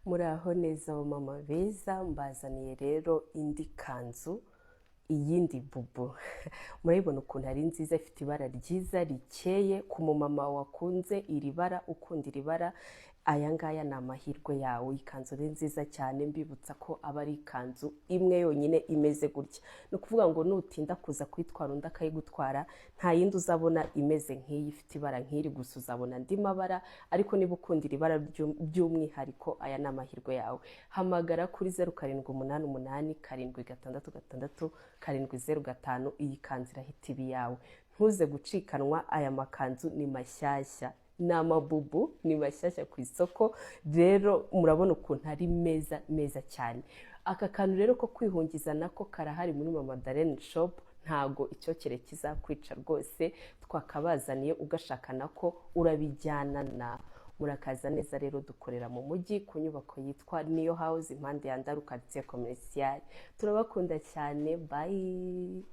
Muraho neza mama beza, mbazaniye rero indi kanzu, iyindi bubu. Murayibona ukuntu ari nziza, ifite ibara ryiza rikeye ku mumama wakunze iri bara, ukunda iri bara. Aya ngaya ni amahirwe yawe. Ikanzu ni nziza cyane, mbibutsa ko aba ari ikanzu imwe yonyine imeze gutya. Ni ukuvuga ngo nutinda kuza kuyitwara undi akayigutwara, nta yindi uzabona imeze nk'iyi, ifite ibara nk'iri, gusa uzabona andi mabara. Ariko niba ukunda iri bara by'umwihariko, aya ni amahirwe yawe. Hamagara kuri 0788 iyi kanzu irahita iba iyawe. Ntuze gucikanwa, aya makanzu ni mashyashya, ni amabubu, ni mashyashya ku isoko. Rero murabona ukuntu ari meza meza cyane. Aka kantu rero ko kwihungiza nako karahari muri Mama Darlene shop, ntago icyokere kizakwica rwose. Twakabazaniye, ugashaka nako urabijyana na murakaza neza. Rero dukorera mu mujyi ku nyubako yitwa Niyo House, impande ya Ndaruka quartier commercial. Turabakunda cyane, bye.